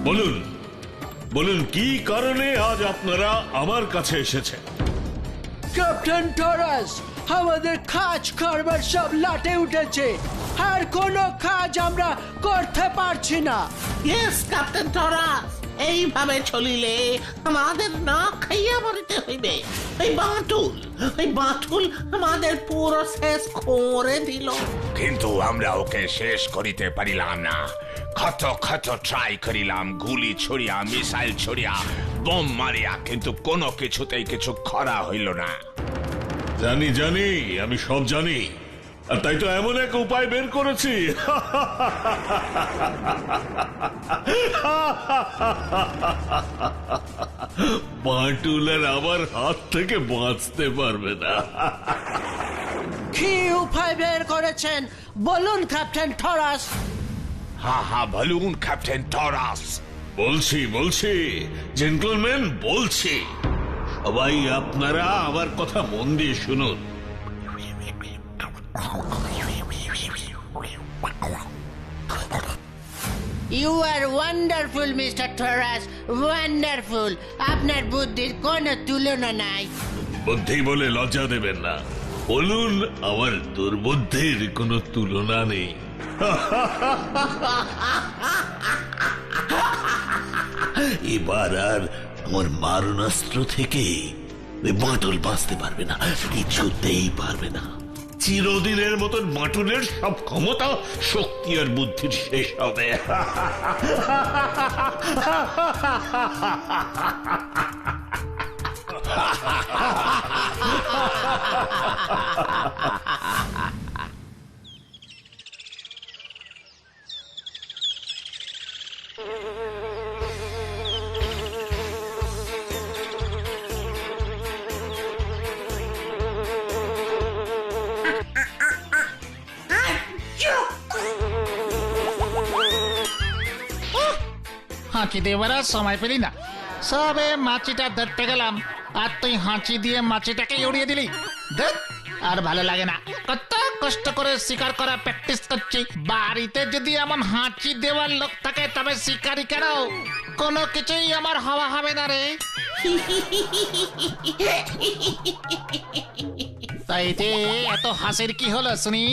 বলুন বলুন কি কারণে আজ আপনারা আমার কাছে এসেছেন? ক্যাপ্টেন টরাস, আমাদের কাজ করবার সব লাটে উঠেছে, আর কোনো কাজ আমরা করতে পারছি না। ইয়েস ক্যাপ্টেন টরাস, এইভাবে চলিলে আমাদের না খাইয়া মরিতে হইবে। ওই বাঁটুল আমাদের পুরো শেষ করে দিল। কিন্তু আমরা ওকে শেষ করিতে পারিলাম না। কত কত ট্রাই করিলাম, গুলি ছড়িয়া, মিসাইল ছড়িয়া, বোম মারিয়া, কিন্তু কোনো কিছুতেই কিছু করা হইল না। জানি জানি, আমি সব জানি, আর তাই তো এমন এক উপায় বের করেছি। বাঁটুলের আমার হাত থেকে বাঁচতে পারবে না। কি উপায় বের করেছেন বলুন ক্যাপ্টেন টরাস। হা বলুন ক্যাপ্টেন টরাস। বলছি জেন্টলম্যান, বলছি, সবাই আপনারা আমার কথা মন দিয়ে শুনুন। ইউ আর ওয়ান্ডারফুল মিস্টার টরাস, ওয়ান্ডারফুল। আপনার বুদ্ধির কোনো তুলনা নাই। বুদ্ধি বলে লজ্জা দেবেন না, বলুন আমার দুর্বুদ্ধির কোনো তুলনা নেই। এবার আর আমার মারণাস্ত্র থেকে বাঁটুল বাঁচতে পারবে না, কিছুতেই পারবে না। চিরদিনের মতন বাঁটুলের সব ক্ষমতা, শক্তি আর বুদ্ধির শেষ হবে। হাঁচি দেবার আর সময় পেলি না, সবে মাছিটা ধরতে গেলাম আর তুই হাঁচি দিয়ে মাছিটাকে উড়িয়ে দিলি। দেখ, আর ভালো লাগে না। কত কষ্ট করে শিকার করা প্র্যাকটিস করছি, বাড়িতে যদি এমন হাঁচি দেওয়ার লোক থাকে তবে শিকারি কেন, কোনো কিছুই আমার হওয়া হবে না রে। তাই এত হাসির কি হলো শুনি?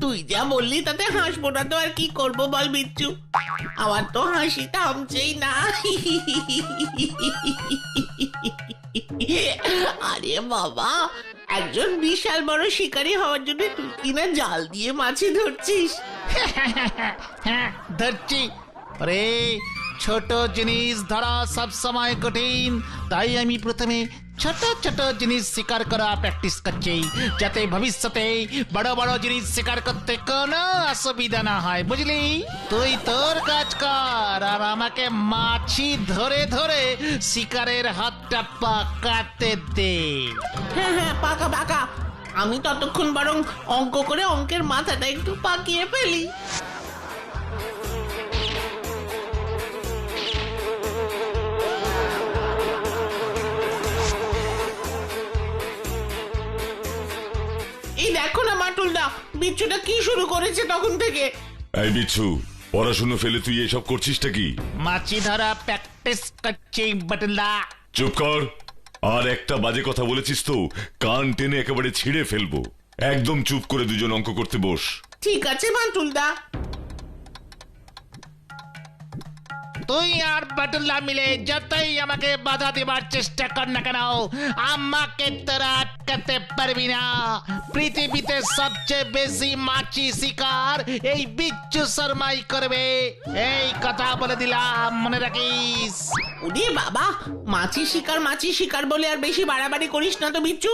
তুই যা বললি তাতে হাসবো না তো আর কি করবো বল বিচ্ছু, আমার তো হাসি থামছেই না। আরে বাবা, একজন বিশাল বড় শিকারী হওয়ার জন্য তুই কিনা জাল দিয়ে মাছি ধরছিস। হ্যাঁ ধরছি রে। ছোট জিনিস ধরা সব সময় কঠিন, তাই আমি প্রথমে ছোট ছোট জিনিস শিকার করা প্র্যাকটিস করছি, যাতে ভবিষ্যতে বড় বড় জিনিস শিকার করতে কোনো অসুবিধা না হয়, বুঝলি? তুই তোর কাজ কর আর আমাকে মাছি ধরে ধরে শিকারের হাতটা পাকাতে দে। হ্যাঁ পাকা পাকা, আমি ততক্ষণ বরং অঙ্ক করে অঙ্কের মাথাটা একটু পাকিয়ে ফেলি। এই দেখো না মাটুলদা, বিচ্ছুটা কি শুরু করেছে তখন থেকে। এই বিচ্ছু, পড়াশুনো ফেলে তুই এসব করছিসটা কি? মাছি ধরা প্র্যাকটিস করছি বটলা। চুপ কর, আর একটা বাজে কথা বলেছিস তো কান টেনে একেবারে ছিঁড়ে ফেলবো। একদম চুপ করে দুজন অঙ্ক করতে বস। ঠিক আছে মাটুলদা। তুই আর বাটুল্লা মিলে যতই আমাকে বাধা দেবার চেষ্টা কর না কেন, আমাকে তোরা আটকাতে পারবি না। পৃথিবীতে সবচেয়ে বেশি মাছি শিকার এই বিচ্ছু শর্মাই করবে, এই কথা বলে দিলাম, মনে রাখিস। ওরে বাবা, মাছি শিকার বলে আর বেশি বাড়াবাড়ি করিস না তো বিচ্ছু।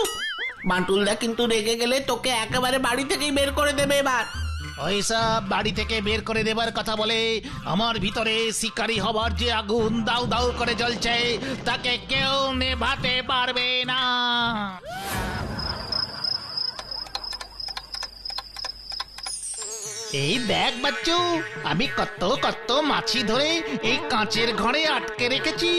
বাটুলদা কিন্তু রেগে গেলে তোকে একেবারে বাড়ি থেকেই বের করে দেবে এবার। ওইসব বাড়ি থেকে বের করে দেবার কথা বলে আমার ভিতরে শিকারী হবার যে আগুন দাউ দাউ করে জ্বলছে তাকে কেউ নেভাতে পারবে না। এই দেখ বাচ্চু, আমি কত কত মাছি ধরে এই কাঁচের ঘরে আটকে রেখেছি।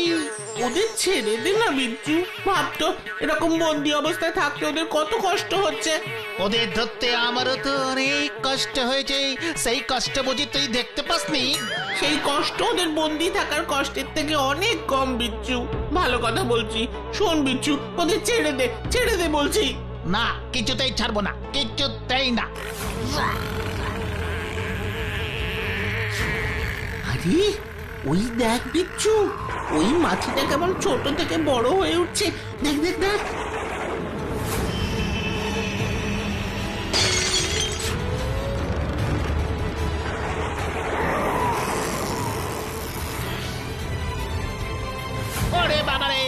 ওদের ছেড়ে দে না বিচ্ছু। ভাবতো এরকম বন্দি অবস্থায় থাকতে ওদের কত কষ্ট হচ্ছে। ওদের ধরতে আমারও তো অনেক কষ্ট হয়েছে, সেই কষ্ট বুঝি তুই দেখতে পাসনি? সেই কষ্ট ওদের বন্দি থাকার কষ্টের থেকে অনেক কম বিচ্ছু। ভালো কথা বলছি, শোন বিচ্ছু, ওদের ছেড়ে দে বলছি। না, কিছুতেই ছাড়বো না, কিছুতেই না। আরে ওই দেখ বিচ্ছু, ওই মাছিটা কেমন ছোট থেকে বড় হয়ে উঠছে। দেখ দেখ দেখ। ওরে বাবারে,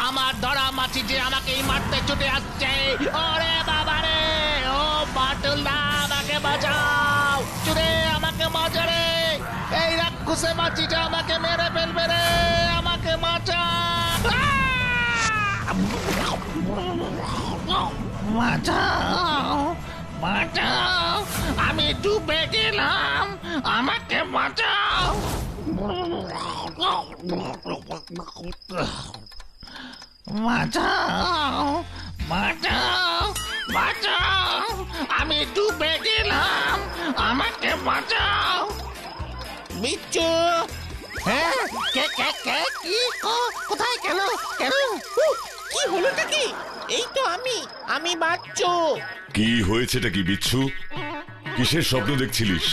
আমার ধরা মাছি যে আমাকেই মারতে ছুটে আসছে। ওরে বাবারে, ও বাটুলদা আমাকে বাঁচাও, চুরে আমাকে বাঁচা রে, এই রাক্ষসে মাছিটা আমাকে মেরে ফেলবে রে, আমাকে বাঁচা। বাঁচাও, বাঁচাও, আমি ডুবে গেলাম, আমাকে বাঁচাও। বাঁচাও, বাঁচাও, বাঁচাও, আমি ডুবে গেলাম, আমাকে বাঁচাও। বিচ্ছু, হ্যাঁ, কে কে কে কি কোথায় কেন কেন? কি হলোটা কি? এই তো আমি বাচ্চু। কি হয়েছেটা কি বিচ্ছু? কিসের স্বপ্ন দেখছিলিস?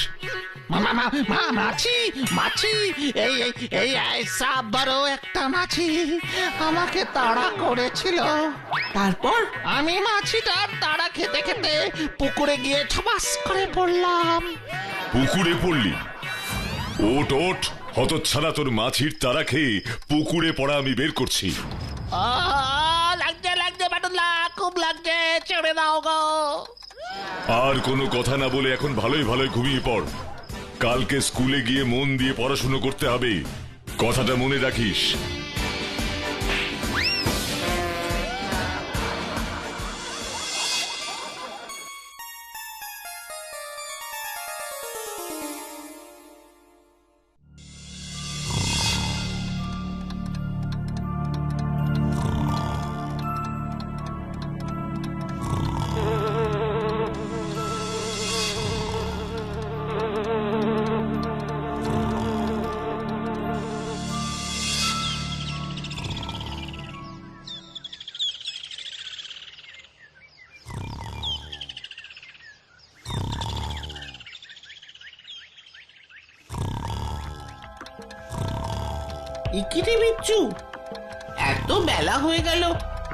মাছি মাছি, এই এই এই সাপ বড় একটা মাছি আমাকে তাড়া করেছিল। তারপর আমি মাছিটার তাড়া খেতে খেতে পুকুরে গিয়ে ঠবাস করে পড়লাম। পুকুরে পড়লি? ওট ওট, হতচ্ছাড়া, তোর মাছির তারা খেয়ে পুকুরে পড়া আমি বের করছি। লাগছে লাগছে বাটুল্লা, খুব লাগছে, ছেড়ে দাও গো। আর কোনো কথা না বলে এখন ভালোই ভালোই ঘুমিয়ে পড়। কালকে স্কুলে গিয়ে মন দিয়ে পড়াশুনো করতে হবে, কথাটা মনে রাখিস। ইকিরে বিচ্ছু, এত বেলা হয়ে গেল,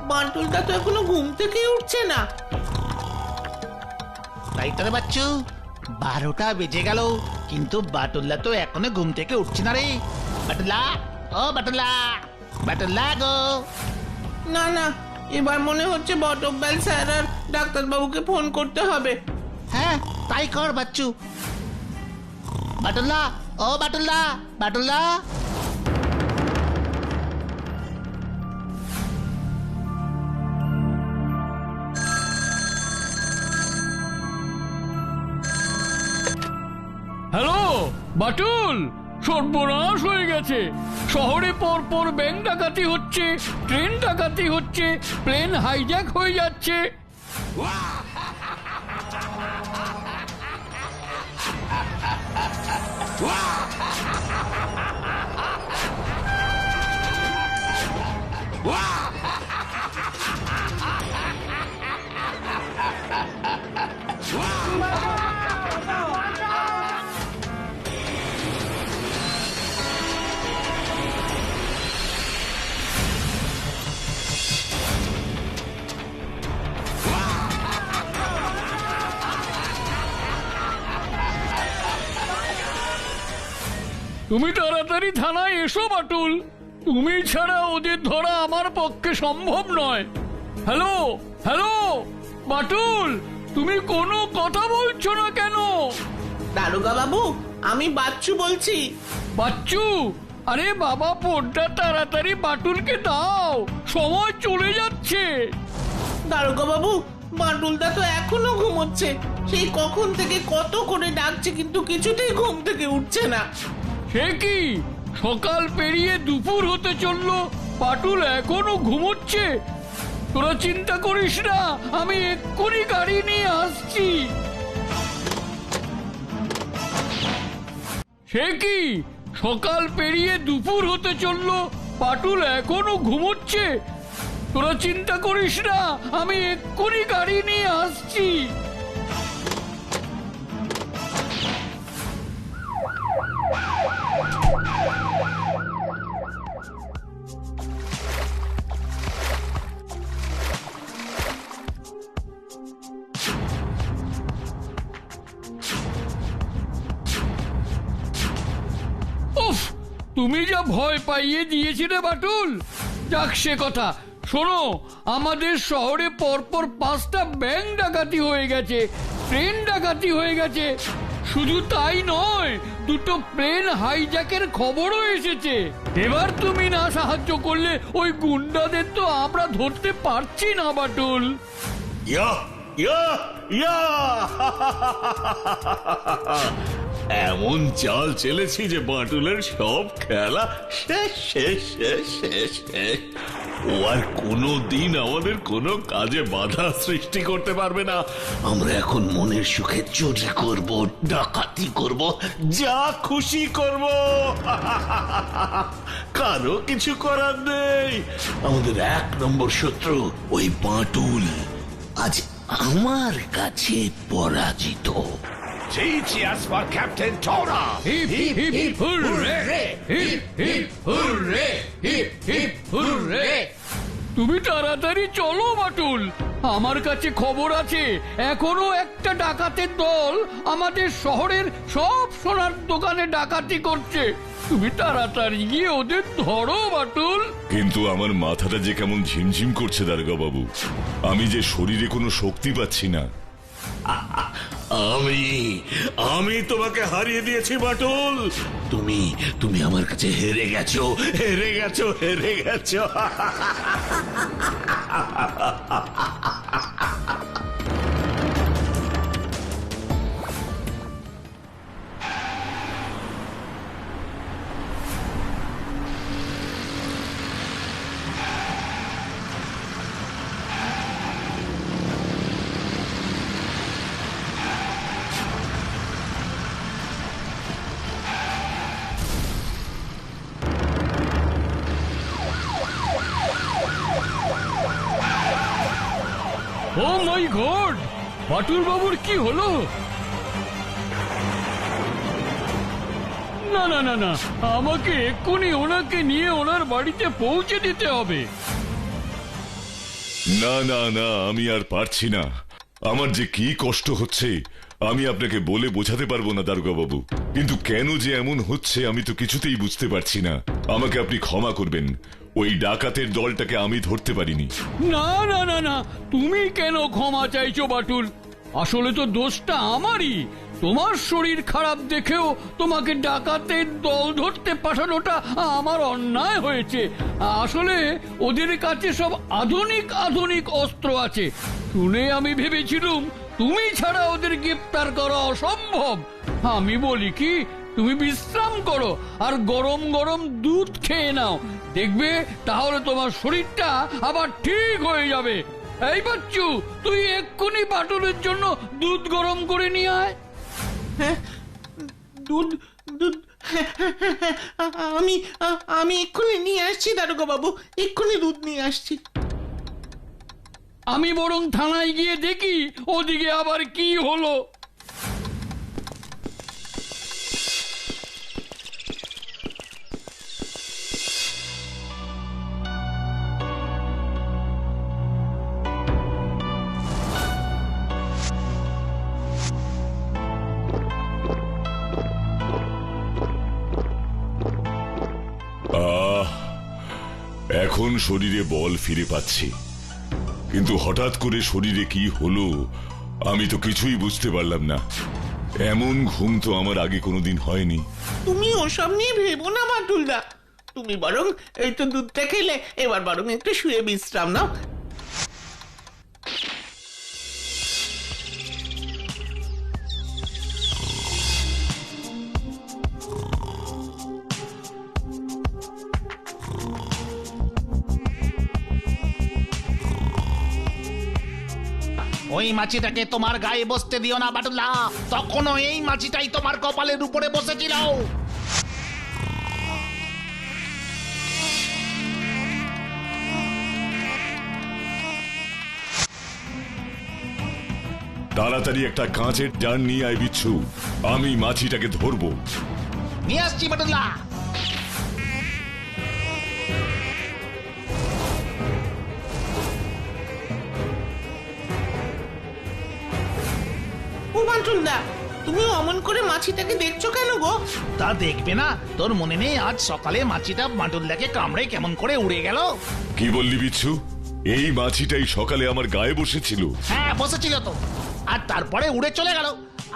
বান্টুলটা তো এখনো ঘুম থেকে উঠছে না। তাই তো রে বাচ্চু, 12টা বেজে গেল, কিন্তু বাটুল্লা তো এখনো ঘুম থেকে উঠছে না রে। বাটুল্লা, ও বাটুল্লা, বাটুল্লা গো। না না, এবার মনে হচ্ছে বটব্যাল স্যার আর ডাক্তারবাবুকে ফোন করতে হবে। হ্যাঁ, তাই কর বাচ্চু। বাটুল্লা, ও বাটুল্লা, বাটুল্লা। হ্যালো বাটুল, সর্বনাশ হয়ে গেছে। শহরে পর পর ব্যাংক ডাকাতি হচ্ছে, ট্রেন ডাকাতি হচ্ছে, প্লেন হাইজ্যাক হয়ে যাচ্ছে। তুমি তাড়াতাড়ি থানায় এসো বাটুল, তুমি ছাড়া ওদের ধরা আমার পক্ষে সম্ভব নয়। হ্যালো হ্যালো বাটুল, তুমি কোনো কথা বলছো না কেন? দারোগা বাবু, আমি বাচ্চু বলছি। বাচ্চু, আরে বাবা ফোনটা তাড়াতাড়ি বাটুলকে দাও, সময় চলে যাচ্ছে। দারোগা বাবু, বাটুলদা তো এখনো ঘুমোচ্ছে। সেই কখন থেকে কত করে ডাকছে, কিন্তু কিছুতেই ঘুম থেকে উঠছে না। সে কি, সকাল পেরিয়ে দুপুর হতে চললো, পাটুল এখনো ঘুমোচ্ছে? তোরা চিন্তা করিস না, আমি এক্ষুনি গাড়ি নিয়ে আসছি। সে কি, সকাল পেরিয়ে দুপুর হতে চললো, পাটুল এখনো ঘুমোচ্ছে? তোরা চিন্তা করিস না, আমি এক্ষুনি গাড়ি নিয়ে আসছি। উফ, তুমি যা ভয় পাইয়ে দিয়েছিলে বাটুল। যাক সে কথা, শোনো, আমাদের শহরে পরপর 5টা ব্যাংক ডাকাতি হয়ে গেছে, ট্রেন ডাকাতি হয়ে গেছে। শুধু তাই নয়, 2টো প্লেন হাইজ্যাকের খবরও এসেছে। এবার তুমি না সাহায্য করলে ওই গুন্ডাদের তো আমরা ধরতে পারছি না বাটুল। ইয়া ইয়া ইয়া এমন চাল চেলেছি যে বাটুলের সব খেলা শেষ শেষ শেষ শেষ শেষ। ও আর কোনো দিন আমাদের কোনো কাজে বাধা সৃষ্টি করতে পারবে না। আমরা এখন মনের সুখে চুরি করব, ডাকাতি করব, যা খুশি করব। কারো কিছু করার নেই। আমাদের 1 নম্বর শত্রু ওই বাটুল আজ আমার কাছে পরাজিত। Cheers for Captain Tora! Hip hip hip hurray, hip hip hurray, hip hip hurray. তুমি তাড়াতাড়ি চলো বাটুল, আমার কাছে খবর আছে এখনো একটা ডাকাতের দল আমাদের শহরের সব সোনার দোকানে ডাকাতি করছে। তুমি তাড়াতাড়ি গিয়ে ওদের ধরো বাটুল। কিন্তু আমার মাথাটা যে কেমন ঝিমঝিম করছে দারোগা বাবু, আমি যে শরীরে কোনো শক্তি পাচ্ছি না। আমি তোমাকে হারিয়ে দিয়েছি বাটুল। তুমি আমার কাছে হেরে গেছো, হেরে গেছো, হেরে গেছো। ও মাই গড, বাটুল বাবুর কি হলো? না না না না, আমাকে এক্ষুনি ওনাকে নিয়ে ওনার বাড়িতে পৌঁছে দিতে হবে। না না না, আমি আর পারছি না। আমার যে কি কষ্ট হচ্ছে আমি আপনাকে বলে বোঝাতে পারবো না দারোগা বাবু। কিন্তু কেন যে এমন হচ্ছে আমি তো কিছুতেই বুঝতে পারছি না। আমাকে আপনি ক্ষমা করবেন, ওই ডাকাতের দলটাকে আমি ধরতে পারিনি। না না না না, তুমি কেন ক্ষমা চাইছো বাটুল? আসলে তো দোষটা আমারই। তোমার শরীর খারাপ দেখেও তোমাকে ডাকাতের দল ধরতে পাঠানোটা আমার অন্যায় হয়েছে। আসলে ওদের কাছে সব আধুনিক আধুনিক অস্ত্র আছে। শুনে আমি ভেবেছিলাম তুমি ছাড়া ওদের গ্রেপ্তার করা অসম্ভব। আমি বলি কি, তুমি বিশ্রাম করো আর গরম গরম দুধ খেয়ে নাও, দেখবে তাহলে তোমার শরীরটা আবার ঠিক হয়ে যাবে। এই বাচ্চু, তুই এক্ষুনি বাটুলের জন্য দুধ গরম করে নিয়ে আয়। হ্যাঁ, দুধ দুধ আমি এক্ষুনি নিয়ে আসছি দারোগা বাবু, এক্ষুনি দুধ নিয়ে আসছি। আমি বরং থানায় গিয়ে দেখি ওদিকে আবার কি হলো। এখন শরীরে বল ফিরে পাচ্ছি, কিন্তু হঠাৎ করে শরীরে কি হলো আমি তো কিছুই বুঝতে পারলাম না। এমন ঘুম তো আমার আগে কোনোদিন হয়নি। তুমি ওসব নিয়ে ভেবো না বাটুলদা, তুমি বরং এই তো দুধটা খেলে, এবার বরং একটু শুয়ে বিশ্রাম নাও। ওই মাছিটাকে তোমার গায়ে বসতে দিও না বাটুল্লা, তখনও এই মাছিটাই তোমার কপালের উপরে বসেছিল। তাড়াতাড়ি একটা কাঁচের জার নিয়ে আয় বিচ্ছু, আমি মাছিটাকে ধরবো। নিয়ে আসছি বাটুল্লা। ও বান্টুলদা, তুমি অমন করে মাছিটাকে দেখছো কেন গো? তা দেখবে না, তোর মনে নেই আজ সকালে মাছিটা বাটুল্লাকে কামড়ে কেমন করে উড়ে গেল? কি বললি বিচ্ছু? এই মাছিটাই সকালে আমার গায়ে বসেছিল? হ্যাঁ বসেছিল তো, আর তারপরে উড়ে চলে গেল।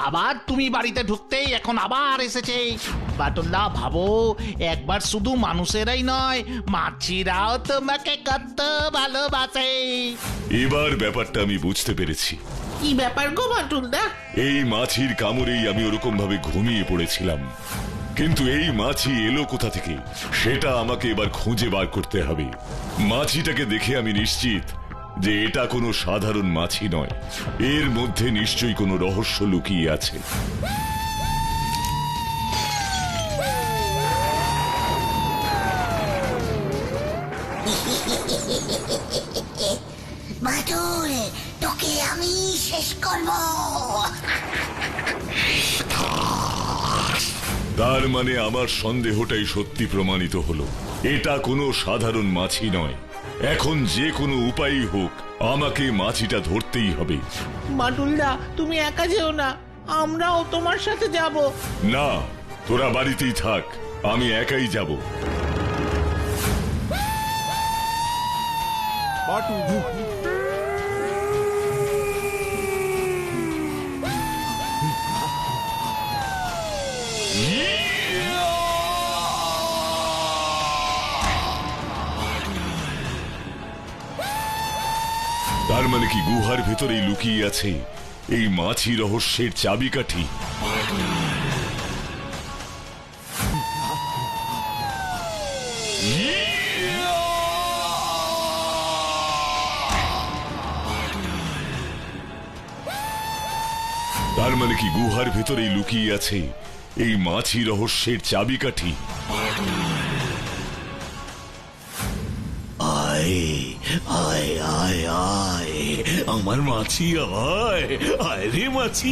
আবার তুমি বাড়িতে ঢুকতেই এখন আবার এসেছে। বাটুল্লা ভাবো, একবার শুধু মানুষেরাই নয়, মাছিরাও তোমাকে কত ভালোবাসে। এবার ব্যাপারটা আমি বুঝতে পেরেছি। কি ব্যাপার গো বান্টুলদা? এই মাছির কামড়েই আমি ওরকম ভাবে ঘুমিয়ে পড়েছিলাম, কিন্তু এই মাছি এলো কোথা থেকে সেটা আমাকে এবার খুঁজে বার করতে হবে। মাছিটাকে দেখে আমি নিশ্চিত যে এটা কোনো সাধারণ মাছি নয়, এর মধ্যে নিশ্চয়ই কোনো রহস্য লুকিয়ে আছে। বাটুল, তোকে আমি শেষ করব। তার মানে আমার সন্দেহটাই সত্যি প্রমাণিত হলো, এটা কোনো সাধারণ মাছি নয়। এখন যে কোনো উপায়ই হোক আমাকে মাছিটা ধরতেই হবে। বান্টুলদা, তুমি একা যেও না, আমরাও তোমার সাথে যাব। না, তোরা বাড়িতেই থাক, আমি একাই যাব। তার মানে কি গুহার ভেতরেই লুকিয়ে আছে এই মাছি রহস্যের চাবিকাঠি? তার মানে কি গুহার ভেতরেই লুকিয়ে আছে এই মাছি রহস্যের চাবিকাঠি? আয় আয় আয় আয় আমার মাছি, আয় আয় রে মাছি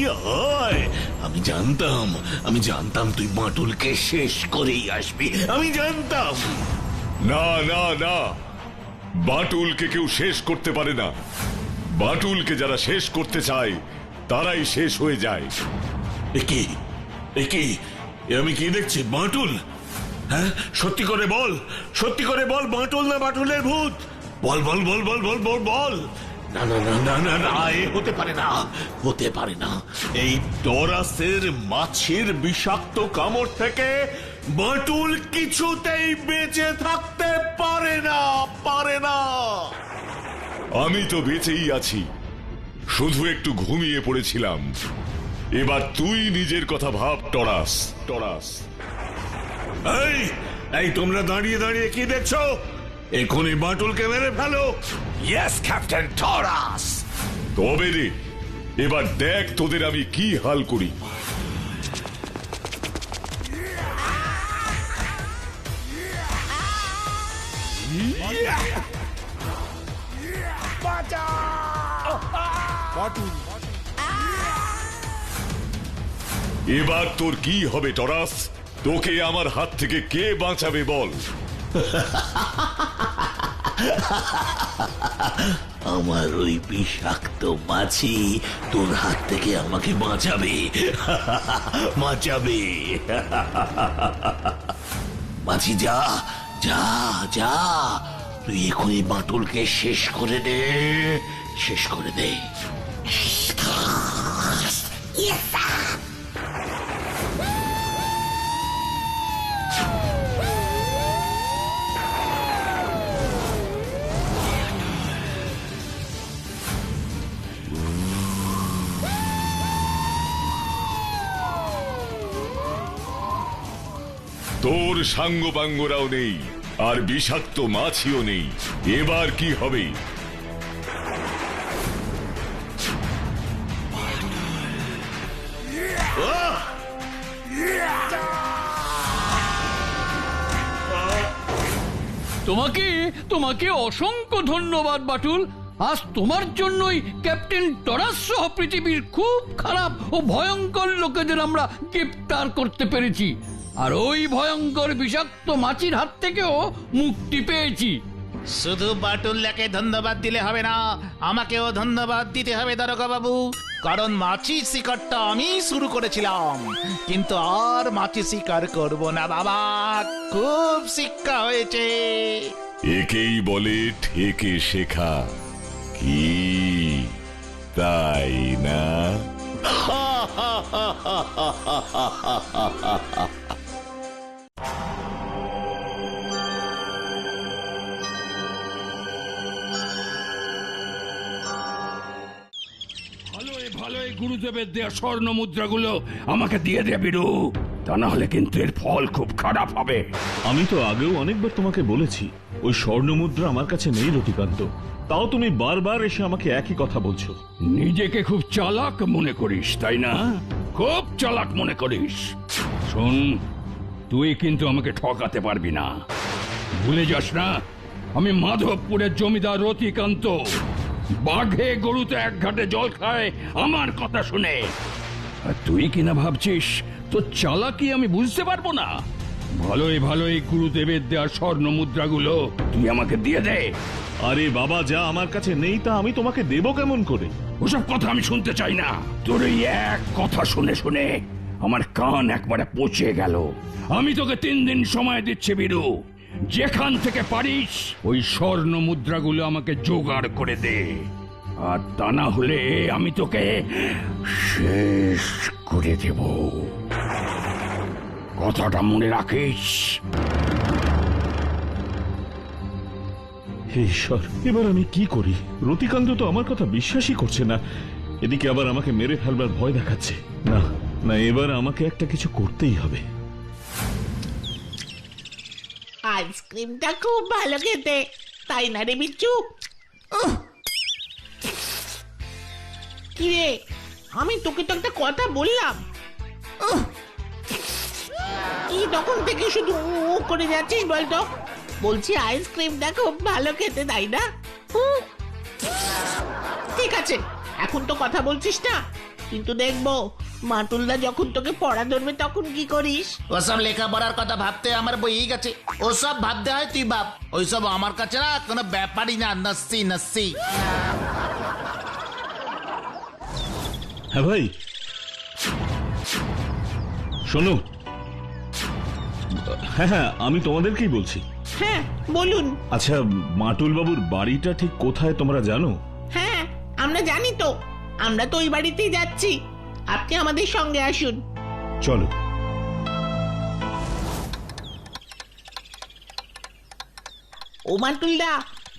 আয়। আমি জানতাম তুই বাঁটুলকে শেষ করেই আসবি, আমি জানতাম। না না না, বাটুলকে কেউ শেষ করতে পারে না। বাটুলকে যারা শেষ করতে চায় তারাই শেষ হয়ে যায়। একি আমি কি দেখছি? বাঁটুল? হ্যাঁ, সত্যি করে বল, সত্যি করে বল, বাঁটুল না বাঁটুলের ভূত? বল বল বল বল বল বল বল। না না না না না না, এ হতে পারে না, হতে পারে না। এই টরাসের মাছের বিষাক্ত কামড় থেকে বাঁটুল কিছুতেই বেঁচে থাকতে পারে না, পারে না। আমি তো বেঁচেই আছি, শুধু একটু ঘুমিয়ে পড়েছিলাম। এবার তুই নিজের কথা ভাব টরাস, টরাস। এই তোমরা দাঁড়িয়ে দাঁড়িয়ে কি দেখছো? এখনই বাঁটুলকে মেরে ফেলো। Yes captain Taurus. তবে রে, এবার দেখ তোদের আমি কি হাল করি। এবার তোর কি হবে টরাস? তোকে আমার হাত থেকে কে বাঁচাবে বল? আমার ওই বিষাক্ত মাছি তোর হাত থেকে আমাকে বাঁচাবে, বাঁচাবে। মাছি যা যা যা, তুই এখনই বাঁটুলকে শেষ করে দে, শেষ করে দে। Yes, sir. তোর সাঙ্গপাঙ্গরাও নেই, আর বিষাক্ত মাছিও নেই। এবার কি হবে? তোমাকে তোমাকে অসংখ্য ধন্যবাদ বাটুল। আজ তোমার জন্যই ক্যাপ্টেন টরাস সহ পৃথিবীর খুব খারাপ ও ভয়ঙ্কর লোকেদের আমরা গ্রেপ্তার করতে পেরেছি, আর ওই ভয়ঙ্কর বিষাক্ত মাছির হাত থেকেও মুক্তি পেয়েছি। শুধু বাটুল্লাকে ধন্যবাদ দিলে হবে না, আমাকেও ধন্যবাদ দিতে হবে দারোগা বাবু, কারণ মাছি শিকারটা আমি শুরু করেছিলাম, কিন্তু আর মাছি শিকার করব না বাবা। খুব শিক্ষা হয়েছে। একেই বলে ঠেকে শেখা, কি তাই না? ভালোই গুরুদেবের দেয়া স্বর্ণ মুদ্রাগুলো আমাকে দিয়ে দে বিরু, তা না হলে কিন্তু এর ফল খুব খারাপ হবে। আমি তো আগেও অনেকবার তোমাকে বলেছি ওই স্বর্ণ মুদ্রা আমার কাছে নেই রতিকান্ত, তাও তুমি বারবার এসে আমাকে একই কথা বলছো। নিজেকে খুব চালাক মনে করিস তাই না? খুব চালাক মনে করিস। শোন, তুই কিন্তু আমাকে ঠকাতে পারবি না। ভুলে যাস না, আমি মাধবপুরের জমিদার রতিকান্ত। বাঘে গরুতে এক ঘাটে জল খায় আমার কথা শুনে। আর তুই কিনা ভাবছিস তো চালাকি আমি বুঝতে পারবো না? ভালোই গুরুদেবের দেওয়া স্বর্ণ মুদ্রাগুলো তুই আমাকে দিয়ে দে। আরে বাবা, যা আমার কাছে নেই তা আমি তোমাকে দেব কেমন করে? ওসব কথা আমি শুনতে চাই না। তোর এই এক কথা শুনে শুনে আমার কান একবারে পচে গেল। আমি তোকে 3 দিন সময় দিচ্ছি বিরু, যেখান থেকে পারিস ওই স্বর্ণ মুদ্রাগুলো আমাকে জোগাড় করে দে, আর তা না হলে আমি তোকে শেষ করে দেব। কথাটা মনে রাখিস। হে ঈশ্বর, এবার আমি কি করি? রতিকান্ত তো আমার কথা বিশ্বাসই করছে না, এদিকে আবার আমাকে মেরে ফেলবার ভয় দেখাচ্ছে। না না, এবার আমাকে একটা কিছু করতেই হবে। আইসক্রিমটা খুব ভালো খেতে, তাই না রে বিচ্ছু? কি রে, আমি তোকে তো একটা কথা বললাম, কি তখন থেকে শুধু ও করে যাচ্ছিস বলতো? বলছি আইসক্রিমটা খুব ভালো খেতে, তাই না? ঠিক আছে, এখন তো কথা বলছিস না, কিন্তু দেখবো মাটুলদা যখন তোকে পড়া ধরবে তখন কি করিস। ওসব লেখাপড়ার কথা ভাবতে আমার বই গেছে, ওসব ভাবতে হয় তুই ভাব, ওইসব আমার কাছে না কোনো ব্যাপারই না। নস্যি নস্যি। হ্যাঁ ভাই, শোনো। হ্যাঁ, আমি তোমাদেরকেই বলছি। হ্যাঁ বলুন। আচ্ছা, মাটুল বাবুর বাড়িটা ঠিক কোথায় তোমরা জানো? হ্যাঁ আমরা জানি তো, আমরা তো ওই বাড়িতেই যাচ্ছি, আপনি আমাদের সঙ্গে আসুন। চলো। ও মাটুলদা,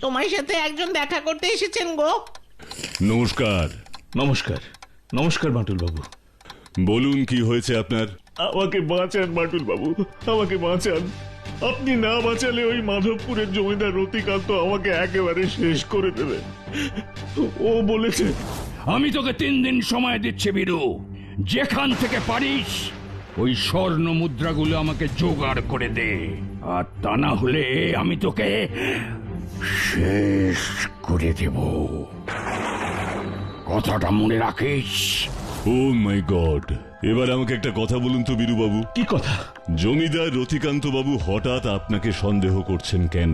তোমার সাথে একজন দেখা করতে এসেছেন গো। নমস্কার। নমস্কার। নমস্কার মাটুল বাবু। বলুন, কি হয়েছে আপনার? আমাকে বাঁচান মাটুল বাবু, আমাকে বাঁচান। আপনি না বাঁচালে ওই মাধবপুরের জমিদার রতিকান্ত আমাকে একেবারে শেষ করে দেবে। ও বলেছে আমি তোকে 3 দিন সময় দিচ্ছি বিরু, যেখান থেকে পারিস ওই স্বর্ণ মুদ্রাগুলো আমাকে জোগাড় করে দে, আর তা না হলে আমি তোকে শেষ করে দেব। কথাটা মনে রাখিস। ও মাই গড, এবার আমাকে একটা কথা বলুন তো বীরু বাবু। কি কথা? জমিদার রতিকান্ত বাবু হঠাৎ আপনাকে সন্দেহ করছেন কেন?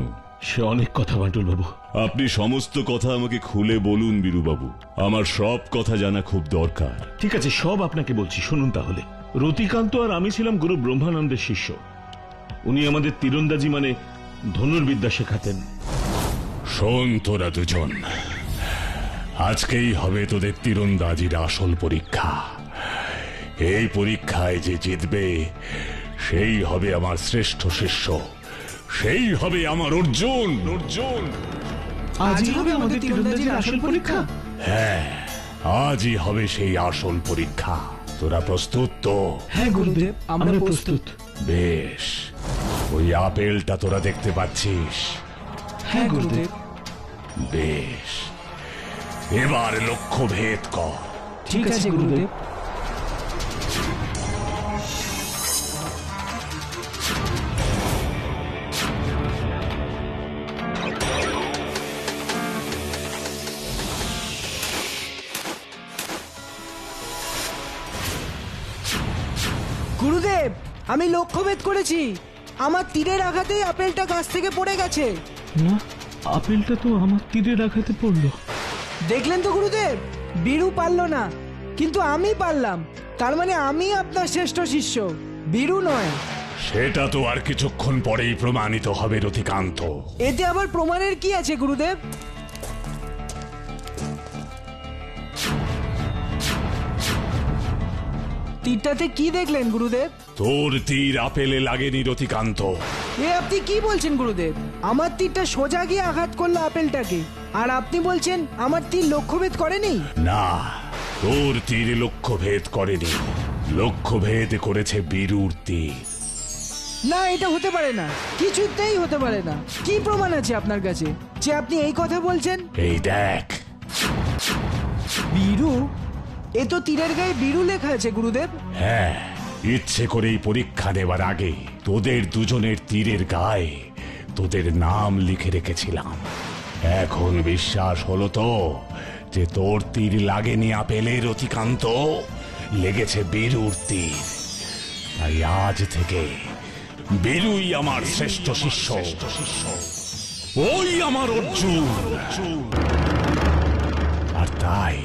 সে অনেক কথা মাটুল বাবু। আপনি সমস্ত কথা আমাকে খুলে বলুন বীরু বাবু, আমার সব কথা জানা খুব দরকার। ঠিক আছে, সব আপনাকে বলছি, শুনুন তাহলে। রতিকান্ত আর আমি ছিলাম গুরু ব্রহ্মানন্দের শিষ্য। উনি আমাদের তীরন্দাজি মানে ধনুর্বিদ্যা শেখাতেন। শোন তোরা দুজন, আজকেই হবে তোদের তীরন্দাজির আসল পরীক্ষা। এই পরীক্ষায় যে জিতবে সেই হবে আমার শ্রেষ্ঠ শিষ্য, সেই হবে আমার অর্জুন। অর্জুন, আজই হবে আমাদের তীরন্দাজির আসল পরীক্ষা? হ্যাঁ, আজই হবে সেই আসল পরীক্ষা। তোরা প্রস্তুত তো? হ্যাঁ গুরুদেব, আমরা প্রস্তুত। বেশ, ওই আপেলটা তোরা দেখতে পাচ্ছিস? হ্যাঁ গুরুদেব। বেশ, এবার লক্ষ্য ভেদ কর। ঠিক আছে গুরুদেব। আমি লক্ষ্যভেদ করেছি। আমার তীরের আঘাতেই আপেলটা গাছ থেকে পড়ে গেছে। না, আপেলটা তো আমার তীরের আঘাতে পড়লো। দেখলেন তো গুরুদেব, বীরু পারলো না, কিন্তু আমি পারলাম। তার মানে আমি আপনার শ্রেষ্ঠ শিষ্য, বীরু নয়। সেটা তো আর কিছুক্ষণ পরেই প্রমাণিত হবে রতিকান্ত। এতে আবার প্রমাণের কি আছে গুরুদেব? তীরটাতে কি দেখলেন গুরুদেব? তোর তীর আপেলে লাগেনি রতিকান্ত। এ আপনি কি বলছেন গুরুদেব? আমার তীরটা সোজা গিয়ে আঘাত করলো আপেলটাকে, আর আপনি বলছেন আমার তীর লক্ষ্যভেদ করেনি? না, তোর তীর লক্ষ্যভেদ করেনি, লক্ষ্যভেদ করেছে বীরুর তীর। না, এটা হতে পারে না, কিছুতেই হতে পারে না। কি প্রমাণ আছে আপনার কাছে যে আপনি এই কথা বলছেন? এই দেখ। বীরু? এ তো তীরের গায়ে বীরু লেখা আছে গুরুদেব। হ্যাঁ, ইচ্ছে করেই পরীক্ষা নেবার আগে তোদের দুজনের তীরের গায়ে তোদের নাম লিখে রেখেছিলাম। এখন বিশ্বাস হলো তো যে তোর তীর লাগেনি আপেলে রতিকান্ত, লেগেছে বীরুর তীর। তাই আজ থেকে বীরুই আমার শ্রেষ্ঠ শিষ্য, ওই আমার অর্জুন। আর তাই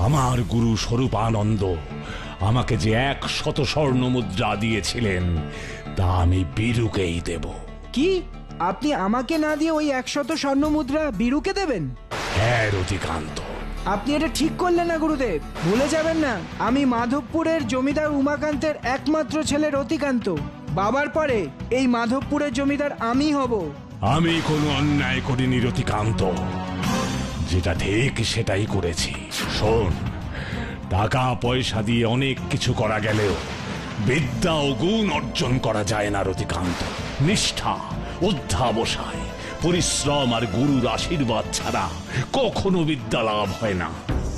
আমার গুরু স্বরূপানন্দ আমাকে যে 100 স্বর্ণ মুদ্রা দিয়েছিলেন তা আমি বীরুকেই দেব। কি? আপনি আমাকে না দিয়ে ওই 100 স্বর্ণ মুদ্রা বীরুকে দেবেন? হ্যাঁ রতিকান্ত। আপনি এটা ঠিক করলেন না গুরুদেব। ভুলে যাবেন না, আমি মাধবপুরের জমিদার উমাকান্তের একমাত্র ছেলে রতিকান্ত। বাবার পরে এই মাধবপুরের জমিদার আমি হব। আমি কোনো অন্যায় করিনি রতিকান্ত, যেটা ঠিক সেটাই করেছি। শোন, টাকা পয়সা দিয়ে অনেক কিছু করা গেলেও বিদ্যা ও গুণ অর্জন করা যায় না রতিকান্ত। নিষ্ঠা, অধ্যাবসায়, পরিশ্রম আর গুরুর আশীর্বাদ ছাড়া কখনো বিদ্যা লাভ হয় না।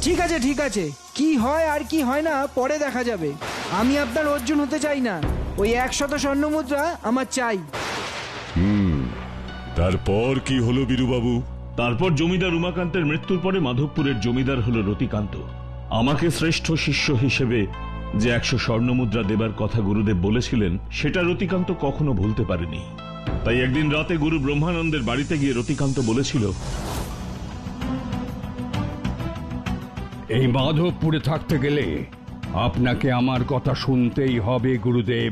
ঠিক আছে, ঠিক আছে, কি হয় আর কি হয় না পরে দেখা যাবে। আমি আপনার অর্জুন হতে চাই না, ওই 100 স্বর্ণ মুদ্রা আমার চাই। তারপর কি হলো বীরুবাবু? তারপর জমিদার উমাকান্তের মৃত্যুর পরে মাধবপুরের জমিদার হলো রতিকান্ত। আমাকে শ্রেষ্ঠ শিষ্য হিসেবে যে 100 স্বর্ণ মুদ্রা দেবার কথা গুরুদেব বলেছিলেন, সেটা রতিকান্ত কখনো ভুলতে পারেনি। তাই একদিন রাতে গুরু ব্রহ্মানন্দের বাড়িতে গিয়ে রতিকান্ত বলেছিল, এই মাধবপুরে থাকতে গেলে আপনাকে আমার কথা শুনতেই হবে গুরুদেব।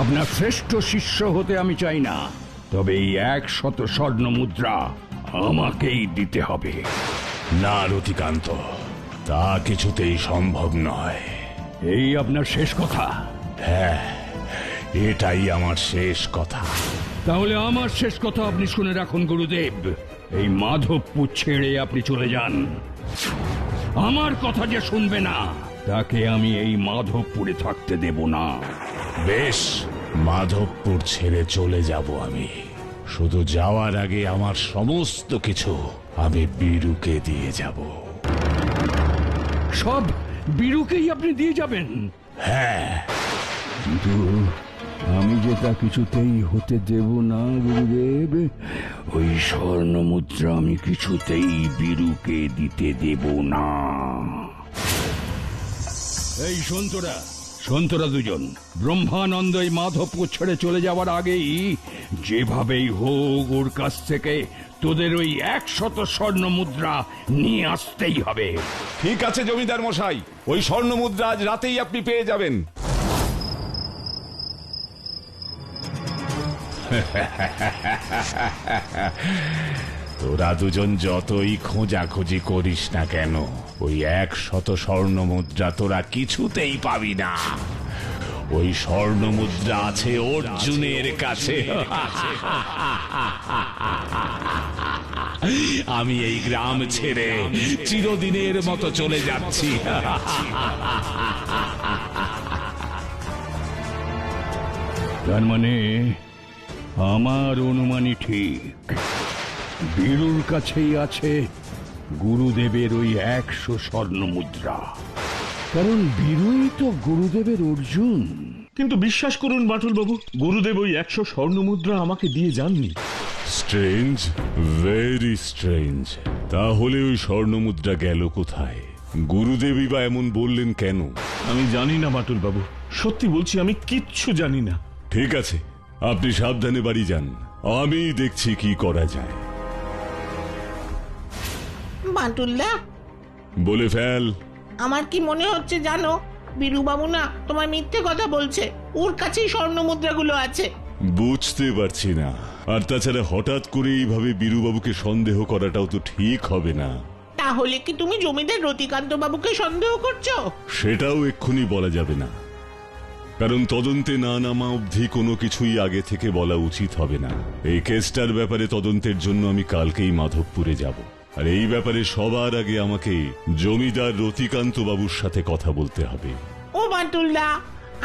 আপনার শ্রেষ্ঠ শিষ্য হতে আমি চাই না, তবে এই 100 স্বর্ণ মুদ্রা আমাকেই দিতে হবে। না রতিকান্ত, তা কিছুতেই সম্ভব নয়। এই আপনার শেষ কথা? হ্যাঁ, এটাই আমার শেষ কথা। তাহলে আমার শেষ কথা আপনি শুনে রাখুন গুরুদেব। এই মাধবপুর ছেড়ে আপনি চলে যান। আমার কথা যে শুনবে না, তাকে আমি এই মাধবপুরে থাকতে দেব না। বেশ, মাধবপুর ছেড়ে চলে যাব আমি। শুধু যাওয়ার আগে আমার সমস্ত কিছু আমি বীরুকে দিয়ে যাব। সব বীরুকেই আপনি দিয়ে যাবেন? হ্যাঁ। কিন্তু আমি যেটা কিছুতেই হতে দেব না গুরুদেব, ওই স্বর্ণ মুদ্রা আমি কিছুতেই বীরুকে দিতে দেব না। এই সন্তরা দুজন, ব্রহ্মানন্দ এই মাধবপুর ছেড়ে চলে যাওয়ার আগেই যেভাবেই হোক ওর কাছ থেকে তোদের ওই 100 স্বর্ণ মুদ্রা নিয়ে আসতেই হবে। ঠিক আছে জমিদার মশাই, ওই স্বর্ণ মুদ্রা আজ রাতেই আপনি পেয়ে যাবেন। তোরা দুজন যতই খোঁজাখুঁজি করিস না কেন, ওই 100 স্বর্ণ মুদ্রা তোরা কিছুতেই পাবি না। ওই স্বর্ণ মুদ্রা আছে অর্জুনের কাছে। আমি এই গ্রাম ছেড়ে চিরদিনের মতো চলে যাচ্ছি। তার মানে আমার অনুমানই ঠিক, বীরুর কাছেই আছে গুরুদেবের ওই 100 স্বর্ণ মুদ্রা। কারণ বীরুই তো গুরুদেবের অর্জুন। কিন্তু বিশ্বাস করুন বাটুল বাবু, গুরুদেব ওই 100 স্বর্ণ মুদ্রা আমাকে দিয়ে যাননি। Strange, very strange. তাহলে ওই স্বর্ণ মুদ্রা গেল কোথায়? গুরুদেবই বা এমন বললেন কেন? আমি জানি না বাটুল বাবু, সত্যি বলছি আমি কিচ্ছু জানি না। ঠিক আছে, আপনি সাবধানে বাড়ি যান, আমি দেখছি কি করা যায়। বাটুলদা, বলে ফেল। আমার কি মনে হচ্ছে জানো, বীরুবাবু না তোমার মিথ্যে কথা বলছে, ওর কাছেই স্বর্ণ মুদ্রাগুলো আছে। বুঝতে পারছি না, আর তাছাড়া হঠাৎ করে এইভাবে বীরুবাবুকে সন্দেহ করাটাও তো ঠিক হবে না। তাহলে কি তুমি জমিদার রতিকান্ত বাবুকে সন্দেহ করছো? সেটাও এক্ষুনি বলা যাবে না, কারণ তদন্তে না নামা অবধি কোনো কিছুই আগে থেকে বলা উচিত হবে না। এই কেসটার ব্যাপারে তদন্তের জন্য আমি কালকেই মাধবপুরে যাব, আর এই ব্যাপারে সবার আগে আমাকে জমিদার রতিকান্ত বাবুর সাথে কথা বলতে হবে। ও বাটুলদা,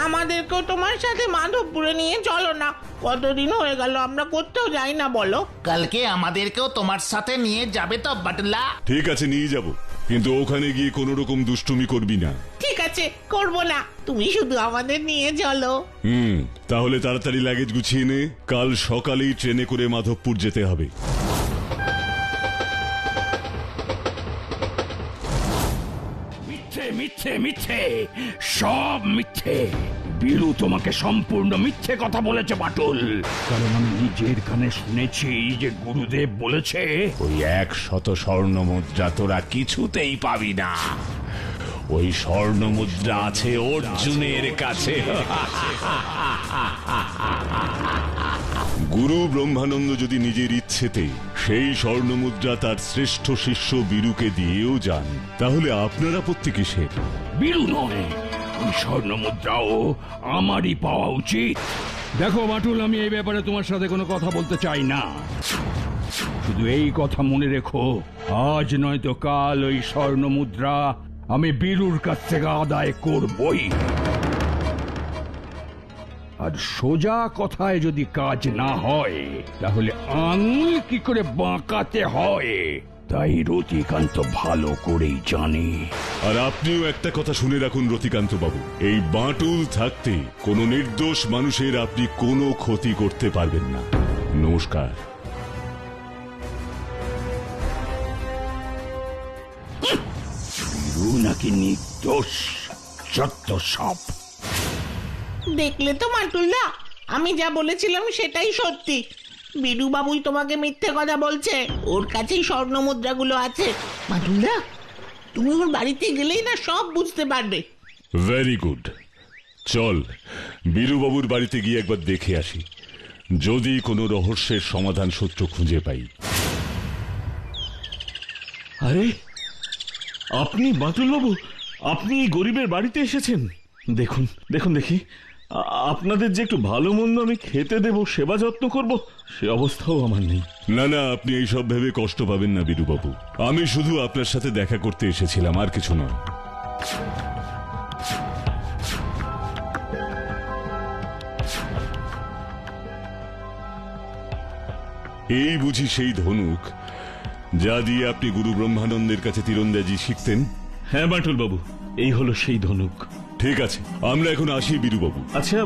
আমাদেরকেও তোমার সাথে মাধবপুরে নিয়ে চলো না, কতদিন হয়ে গেল আমরা কোথাও যাই না বলো। কালকে আমাদেরকেও তোমার সাথে নিয়ে যাবে তো বাটুল্লা? ঠিক আছে, নিয়ে যাব, কিন্তু ওখানে গিয়ে কোনো রকম দুষ্টুমি করবি না। ঠিক আছে, করবো না, তুমি শুধু আমাদের নিয়ে চলো। তাহলে তাড়াতাড়ি লাগেজ গুছিয়ে নে, কাল সকালেই ট্রেনে করে মাধবপুর যেতে হবে। মিথ্যে মিথ্যে মিথ্যে, সব মিথ্যে। বীরু তোমাকে সম্পূর্ণ মিথ্যে কথা বলেছে বাটুল, কারণ আমি নিজের কানে শুনেছি যে গুরুদেব বলেছে ওই 100 স্বর্ণ মুদ্রা তোরা কিছুতেই পাবি না। ওই স্বর্ণ মুদ্রা আছে অর্জুনের কাছে। গুরু ব্রহ্মানন্দ যদি নিজের ইচ্ছেতে সেই স্বর্ণ মুদ্রা তার শ্রেষ্ঠ শিষ্য বীরুকে দিয়েও যান, তাহলে আপনার আপত্তি কিসের? বীরু নয়, ওই স্বর্ণ মুদ্রাও আমারই পাওয়া উচিত। দেখো বাটুল, আমি এই ব্যাপারে তোমার সাথে কোনো কথা বলতে চাই না, শুধু এই কথা মনে রেখো, আজ নয়তো কাল ওই স্বর্ণ মুদ্রা আমি বীরুর কাছ থেকে আদায় করবই। আর সোজা কথায় যদি কাজ না হয়, তাহলে আঙুল কি করে বাঁকাতে হয় তাই রতিকান্ত ভালো করেই জানে। আর আপনিও একটা কথা শুনে রাখুন রতিকান্ত বাবু, এই বাঁটুল থাকতে কোনো নির্দোষ মানুষের আপনি কোনো ক্ষতি করতে পারবেন না। নমস্কার। বীরু নাকি নির্দোষ, যত সব। দেখলে তো বাটুলদা, আমি যা বলেছিলাম সেটাই সত্যি। বীরু বাবুই তোমাকে মিথ্যে কথা বলছে, ওর কাছেই স্বর্ণ মুদ্রাগুলো আছে। বাটুলদা, তুমি ওর বাড়িতে গেলেই না সব বুঝতে পারবে। ভেরি গুড, চল বীরুবাবুর বাড়িতে গিয়ে একবার দেখে আসি, যদি কোনো রহস্যের সমাধান সূত্র খুঁজে পাই। আরে আপনি বাটুল বাবু, আপনি এই গরিবের বাড়িতে এসেছেন? দেখুন দেখুন দেখি, আপনাদের যে একটু ভালো মন্দ আমি খেতে দেব, সেবা যত্ন করব, সে অবস্থাও আমার নেই। না না, আপনি এইসব ভেবে কষ্ট পাবেন না বীরুবাবু, আমি শুধু আপনার সাথে দেখা করতে এসেছিলাম, আর কিছু নয়। এই বুঝি সেই ধনুক যা দিয়ে আপনি গুরু ব্রহ্মানন্দের কাছে তীরন্দাজি শিখতেন? হ্যাঁ বাটুল বাবু, এই হলো সেই ধনুক। ঠিক আছে, আমরা এখন আসি বীরুবাবু। আচ্ছা,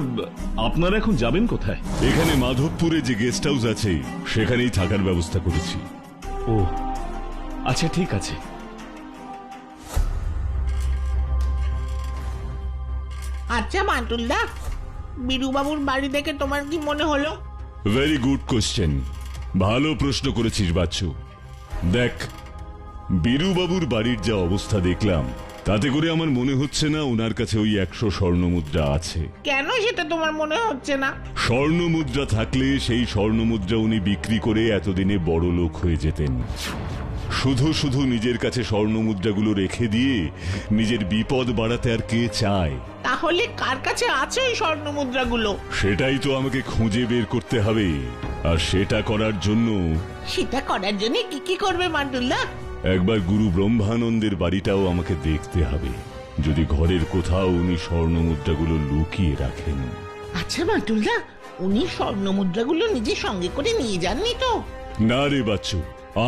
আপনারা এখন যাবেন কোথায়? এখানে মাধবপুরে যে গেস্ট হাউস আছে সেখানেই থাকার ব্যবস্থা করেছি। ও আচ্ছা, ঠিক আছে। আচ্ছা বাটুলদা, বীরু বাবুর বাড়ি দেখে তোমার কি মনে হলো? ভেরি গুড কোশ্চেন, ভালো প্রশ্ন করেছিস বাচ্চু। দেখ, বীরুবাবুর বাড়ির যা অবস্থা দেখলাম, তাতে করে আমার মনে হচ্ছে না ওনার কাছে ওই 100 স্বর্ণ মুদ্রা আছে। কেন সেটা তোমার মনে হচ্ছে না? স্বর্ণ মুদ্রা থাকলে সেই স্বর্ণ মুদ্রা উনি বিক্রি করে এতদিনে বড় লোক হয়ে যেতেন। শুধু শুধু নিজের কাছে স্বর্ণ মুদ্রাগুলো রেখে দিয়ে নিজের বিপদ বাড়াতে আর কে চায়? তাহলে কার কাছে আছে ওই স্বর্ণ মুদ্রাগুলো? সেটাই তো আমাকে খুঁজে বের করতে হবে, আর সেটা করার জন্য কি কি করবে বাটুলদা? একবার গুরু ব্রহ্মানন্দের বাড়িটাও আমাকে দেখতে হবে, যদি ঘরের কোথাও উনি স্বর্ণ মুদ্রাগুলো লুকিয়ে রাখেন। আচ্ছা বাটুলদা, উনি স্বর্ণ মুদ্রাগুলো নিজের সঙ্গে করে নিয়ে যাননি তো? না রে বাচ্চু,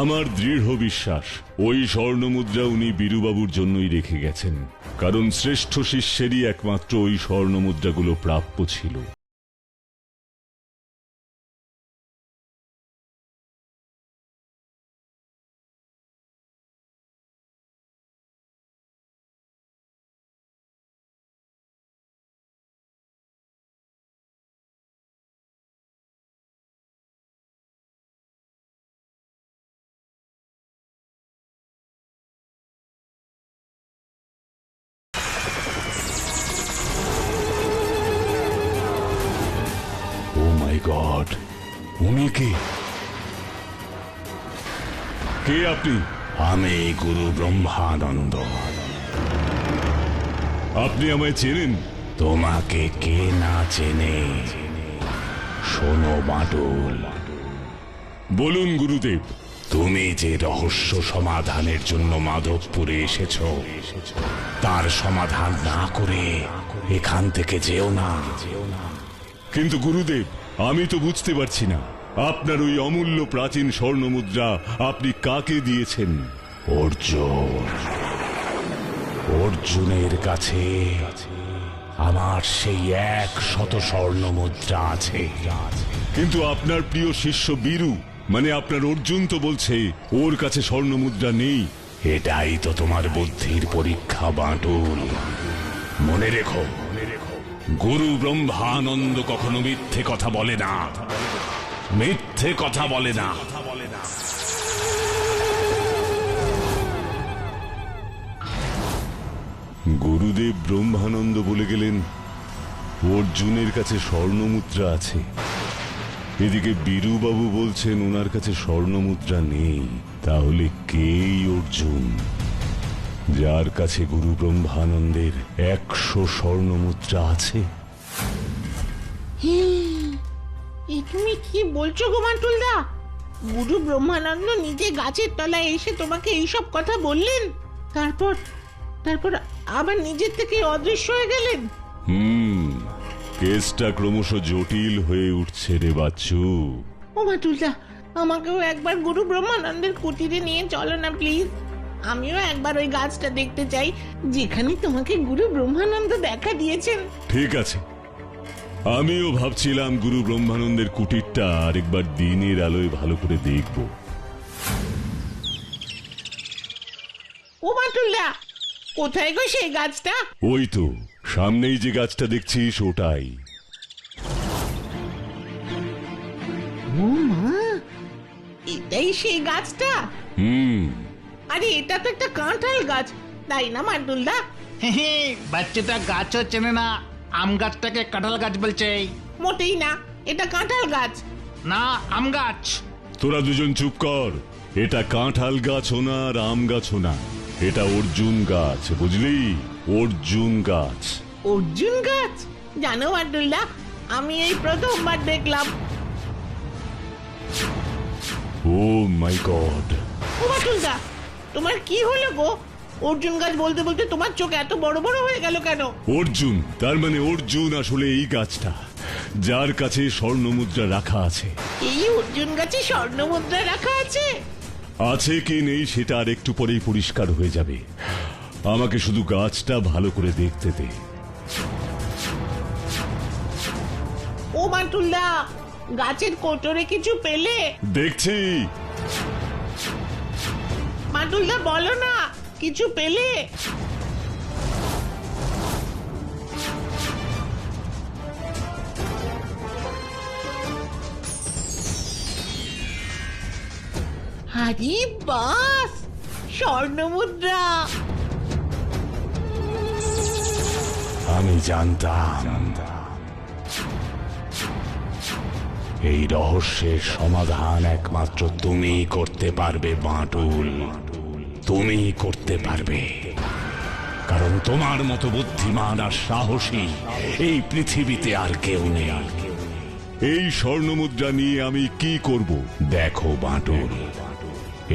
আমার দৃঢ় বিশ্বাস ওই স্বর্ণ মুদ্রা উনি বীরুবাবুর জন্যই রেখে গেছেন, কারণ শ্রেষ্ঠ শিষ্যেরই একমাত্র ওই স্বর্ণ মুদ্রাগুলো প্রাপ্য ছিল। তুমি কি? কে আপনি? আমি গুরু ব্রহ্মানন্দ। আপনি আমায় চেনেন? তোমাকে কে না চেনে? শোনো বাঁটুল, বলুন গুরুদেব। তুমি যে রহস্য সমাধানের জন্য মাধবপুরে এসেছ, তার সমাধান না করে এখান থেকে যেও না। কিন্তু গুরুদেব, আমি তো বুঝতে পারছি না, আপনার ওই অমূল্য প্রাচীন স্বর্ণ মুদ্রা আপনি কাকে দিয়েছেন? অর্জুনের কাছে আমার সেই 100 স্বর্ণ মুদ্রা আছে। কিন্তু আপনার প্রিয় শিষ্য বীরু, মানে আপনার অর্জুন তো বলছে ওর কাছে স্বর্ণ মুদ্রা নেই। এটাই তো তোমার বুদ্ধির পরীক্ষা বাঁটুল। মনে রেখো, গুরু ব্রহ্মানন্দ কখনো মিথ্যে কথা বলে না, মিথ্যে কথা বলে না। গুরুদেব ব্রহ্মানন্দ বলে গেলেন অর্জুনের কাছে স্বর্ণ মুদ্রা আছে, এদিকে বীরুবাবু বলছেন ওনার কাছে স্বর্ণ মুদ্রা নেই। তাহলে কেই অর্জুন, যার কাছে গুরু ব্রহ্মানন্দের 100 স্বর্ণ মুদ্রা আছে? এ তুমি কি বলছো গো বাঁটুলদা? গুরু ব্রহ্মানন্দ নিজে গাছের তলায় এসে তোমাকে এইসব কথা বললেন, তারপর তারপর আবার নিজের থেকে অদৃশ্য হয়ে গেলেন? কেসটা ক্রমশ জটিল হয়ে উঠছে রে বাচ্চু। ও বাঁটুলদা, আমাকেও একবার গুরু ব্রহ্মানন্দের কুটিরে নিয়ে চলো না প্লিজ। আমিও একবার ওই গাছটা দেখতে চাই যেখানে তোমাকে গুরু ব্রহ্মানন্দ দেখা দিয়েছেন। ঠিক আছে, আমিও ভাবছিলাম গুরু ব্রহ্মানন্দের কুটিরটা আরেকবার দিনের আলোয় ভালো করে দেখব। ও বাঁটুলদা, কোথায় গো সেই গাছটা? ওই তো সামনেই যে গাছটা দেখছিস ওটাই। ও মা, এটাই সেই গাছটা? আরে এটা তো একটা কাঁঠাল গাছ, তাই না বাঁটুলদা? বাচ্চাটা গাছও চেনে না, আম গাছটাকে কাঁঠাল গাছ বলছে। মোটেই না, এটা কাঁঠাল গাছ। না, আম গাছ। তোরা দুজন চুপ কর। এটা কাঁঠাল গাছও না আর আম গাছও না, এটা অর্জুন গাছ, বুঝলি? অর্জুন গাছ। অর্জুন গাছ? জানো বাঁটুলদা, আমি এই প্রথমবার দেখলাম। ও মাই গড! ও বাঁটুলদা, তোমার কি হলো গো? অর্জুন গাছ বলতে বলতে তোমার চোখ এত বড় বড় হয়ে গেল কেন? অর্জুন, তার মানে অর্জুন আসলে এই গাছটা, যার কাছে স্বর্ণ মুদ্রা রাখা আছে। এই অর্জুন গাছে স্বর্ণ মুদ্রা রাখা আছে? আছে কি নেই সেটা আর একটু পরেই পরিষ্কার হয়ে যাবে। আমাকে শুধু গাছটা ভালো করে দেখতে দে। ও বাঁটুলদা, গাছের কোটরে কিছু পেলে? দেখছি। বাঁটুলদা বলো না, কিছু পেলে? আরে বাস, স্বর্ণ মুদ্রা! আমি জানতাম এই রহস্যের সমাধান একমাত্র তুমি করতে পারবে বাঁটুল, তুমি করতে পারবে। কারণ তোমার মতো বুদ্ধিমান আর সাহসী এই পৃথিবীতে আর কেউ নেই। এই স্বর্ণ মুদ্রা নিয়ে আমি কি করব? দেখো বাঁটুল,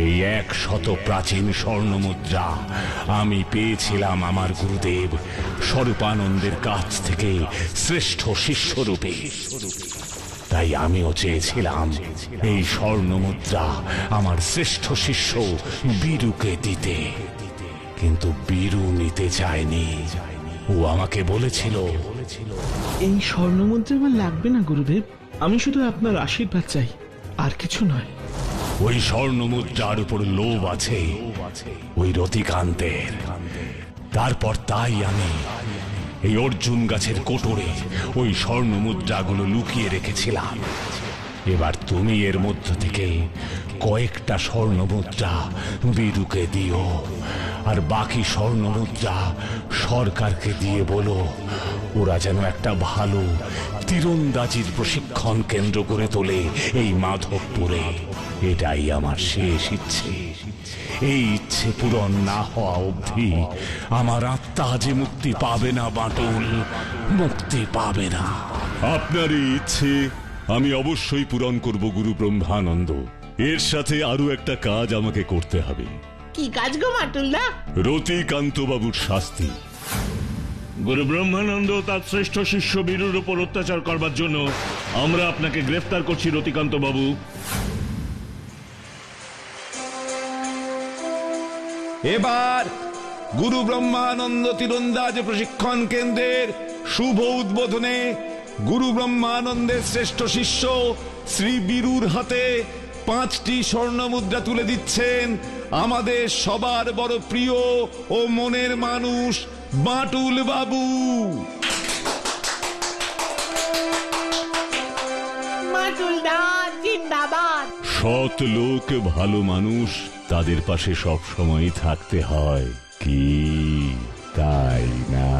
এই 100 প্রাচীন স্বর্ণ মুদ্রা আমি পেয়েছিলাম আমার গুরুদেব স্বরূপানন্দের কাছ থেকে শ্রেষ্ঠ শিষ্যরূপে। তাই আমিও চেয়েছিলাম এই স্বর্ণ মুদ্রা আমার শ্রেষ্ঠ শিষ্য বীরুকে দিতে, কিন্তু বীরু নিতে চায়নি। ও আমাকে বলেছিল, এই স্বর্ণ মুদ্রা আমার লাগবে না গুরুদেব, আমি শুধু আপনার আশীর্বাদ চাই, আর কিছু নয়। ওই স্বর্ণ মুদ্রার উপর লোভ আছে ওই রতিকান্তের। তারপর তাই আমি এই অর্জুন গাছের কোটরে ওই স্বর্ণ মুদ্রাগুলো লুকিয়ে রেখেছিলাম। এবার তুমি এর মধ্য থেকে কয়েকটা স্বর্ণ মুদ্রা বিরুকে দিও, আর বাকি স্বর্ণ মুদ্রা সরকারকে দিয়ে বলো ওরা যেন একটা ভালো তীরন্দাজির প্রশিক্ষণ কেন্দ্র করে তোলে এই মাধবপুরে। এটাই আমার শেষ ইচ্ছে। এই ইচ্ছে পূরণ না হওয়া অবধি আমার আত্মা যে মুক্তি পাবে না বাটুল, মুক্তি পাবে না। আপনার এই ইচ্ছে আমি অবশ্যই পূরণ করব গুরু ব্রহ্মানন্দ। এর সাথে আরো একটা কাজ আমাকে করতে হবে। কি কাজ গো মাটুলদা? রতিকান্ত বাবুর শাস্তি। গুরু ব্রহ্মানন্দ তার শ্রেষ্ঠ শিষ্য বীরুর উপর অত্যাচার করবার জন্য আমরা আপনাকে গ্রেফতার করছি রতিকান্ত বাবু। এবার গুরু ব্রহ্মানন্দ তীরন্দাজ প্রশিক্ষণ কেন্দ্রের শুভ উদ্বোধনে গুরু ব্রহ্মানন্দের শ্রেষ্ঠ শিষ্য শ্রী বীরুর হাতে 5টি স্বর্ণ মুদ্রা তুলে দিচ্ছেন আমাদের সবার বড় প্রিয় ও মনের মানুষ বাটুল বাবু। মাটুলদা জিন্দাবাদ। সৎ লোক, ভালো মানুষ, তাদের পাশে সব সময় থাকতে হয়, কি তাই না?